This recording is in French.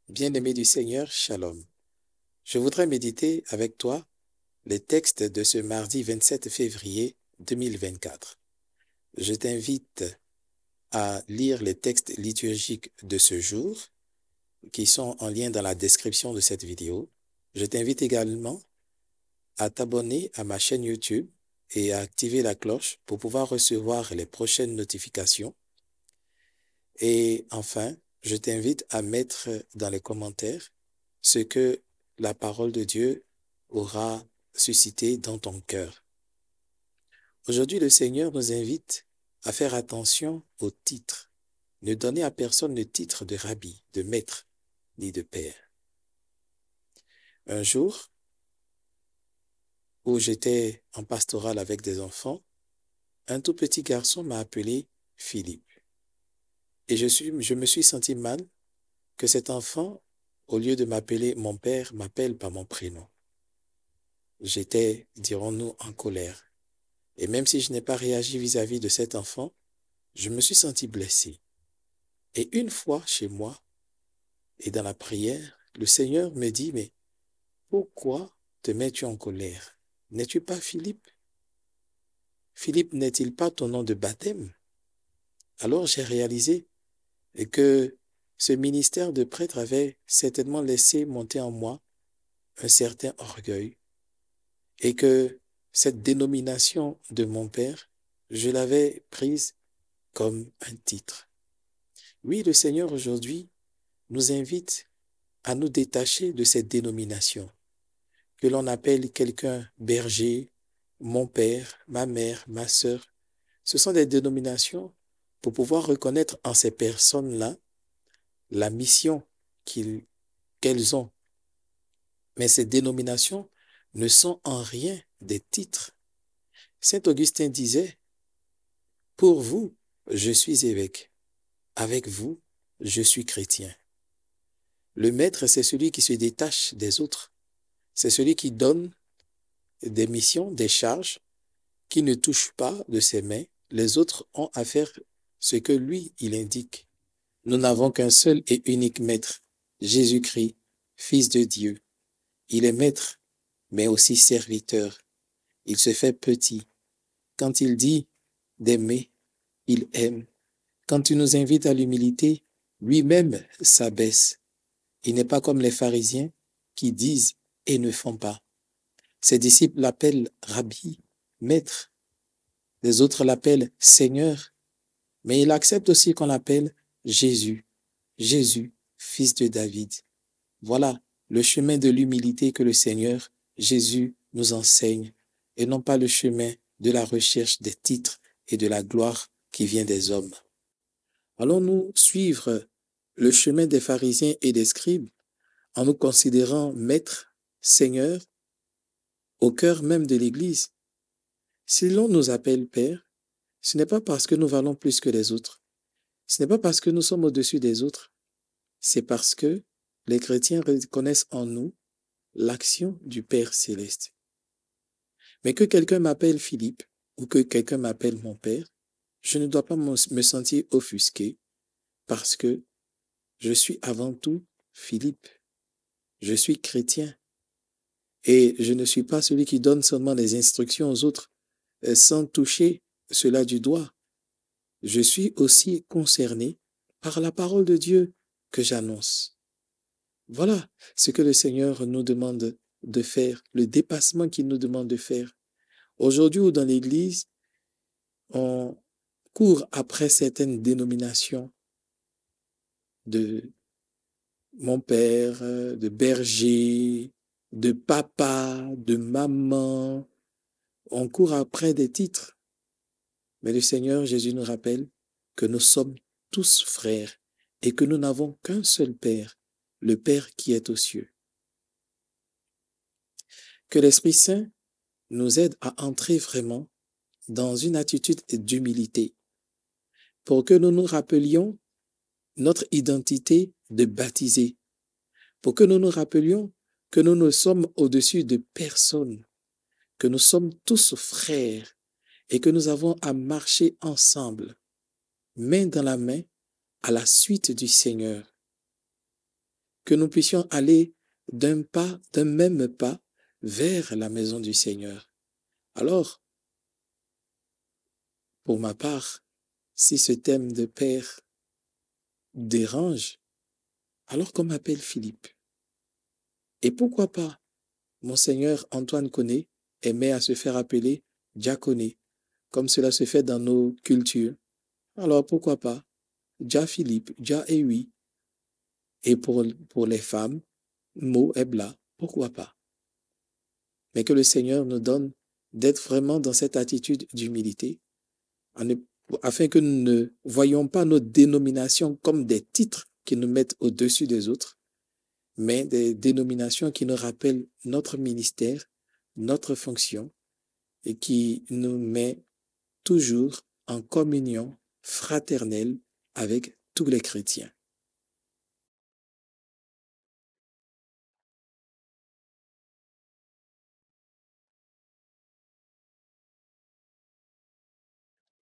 Bien-aimé du Seigneur, Shalom. Je voudrais méditer avec toi les textes de ce mardi 27 février 2024. Je t'invite à lire les textes liturgiques de ce jour qui sont en lien dans la description de cette vidéo. Je t'invite également à t'abonner à ma chaîne YouTube et à activer la cloche pour pouvoir recevoir les prochaines notifications. Et enfin, je t'invite à mettre dans les commentaires ce que la parole de Dieu aura suscité dans ton cœur. Aujourd'hui, le Seigneur nous invite à faire attention au titre. Ne donnez à personne le titre de rabbi, de maître, ni de père. Un jour, où j'étais en pastoral avec des enfants, un tout petit garçon m'a appelé Philippe. Et je me suis senti mal que cet enfant, au lieu de m'appeler mon père, m'appelle par mon prénom. J'étais, dirons-nous, en colère. Et même si je n'ai pas réagi vis-à-vis de cet enfant, je me suis senti blessé. Et une fois chez moi, et dans la prière, le Seigneur me dit, mais pourquoi te mets-tu en colère? N'es-tu pas Philippe? Philippe n'est-il pas ton nom de baptême? Alors j'ai réalisé que ce ministère de prêtre avait certainement laissé monter en moi un certain orgueil et que cette dénomination de mon père, je l'avais prise comme un titre. Oui, le Seigneur aujourd'hui nous invite à nous détacher de cette dénomination, que l'on appelle quelqu'un berger, mon père, ma mère, ma sœur. Ce sont des dénominations pour pouvoir reconnaître en ces personnes-là la mission qu'elles ont. Mais ces dénominations ne sont en rien des titres. Saint Augustin disait, pour vous, je suis évêque. Avec vous, je suis chrétien. Le maître, c'est celui qui se détache des autres. C'est celui qui donne des missions, des charges, qui ne touche pas de ses mains. Les autres ont à faire ce que lui, il indique. Nous n'avons qu'un seul et unique maître, Jésus-Christ, Fils de Dieu. Il est maître, mais aussi serviteur. Il se fait petit. Quand il dit d'aimer, il aime. Quand il nous invite à l'humilité, lui-même s'abaisse. Il n'est pas comme les pharisiens qui disent et ne font pas. Ses disciples l'appellent Rabbi, maître. Les autres l'appellent Seigneur. Mais il accepte aussi qu'on l'appelle Jésus. Jésus, fils de David. Voilà le chemin de l'humilité que le Seigneur Jésus nous enseigne et non pas le chemin de la recherche des titres et de la gloire qui vient des hommes. Allons-nous suivre le chemin des pharisiens et des scribes en nous considérant maîtres, seigneurs, au cœur même de l'Église? Si l'on nous appelle Père, ce n'est pas parce que nous valons plus que les autres. Ce n'est pas parce que nous sommes au-dessus des autres. C'est parce que les chrétiens reconnaissent en nous l'action du Père céleste. Mais que quelqu'un m'appelle Philippe ou que quelqu'un m'appelle mon Père, je ne dois pas me sentir offusqué parce que je suis avant tout Philippe. Je suis chrétien et je ne suis pas celui qui donne seulement des instructions aux autres sans toucher cela du doigt. Je suis aussi concerné par la parole de Dieu que j'annonce. Voilà ce que le Seigneur nous demande de faire, le dépassement qu'il nous demande de faire. Aujourd'hui ou dans l'Église, on court après certaines dénominations de mon père, de berger, de papa, de maman. On court après des titres. Mais le Seigneur Jésus nous rappelle que nous sommes tous frères et que nous n'avons qu'un seul Père, le Père qui est aux cieux. Que l'Esprit Saint nous aide à entrer vraiment dans une attitude d'humilité pour que nous nous rappelions notre identité de baptisé, pour que nous nous rappelions que nous ne sommes au-dessus de personne, que nous sommes tous frères et que nous avons à marcher ensemble, main dans la main, à la suite du Seigneur. que nous puissions aller d'un même pas vers la maison du Seigneur. Alors, pour ma part, si ce thème de père dérange, alors qu'on m'appelle Philippe. Et pourquoi pas, Monseigneur Antoine Koné aimait à se faire appeler Diaconé, comme cela se fait dans nos cultures. Alors pourquoi pas, Dia Philippe, Dia et oui. Et pour les femmes, Mo Ebla, pourquoi pas. Mais que le Seigneur nous donne d'être vraiment dans cette attitude d'humilité, afin que nous ne voyions pas nos dénominations comme des titres qui nous mettent au-dessus des autres, mais des dénominations qui nous rappellent notre ministère, notre fonction, et qui nous met toujours en communion fraternelle avec tous les chrétiens.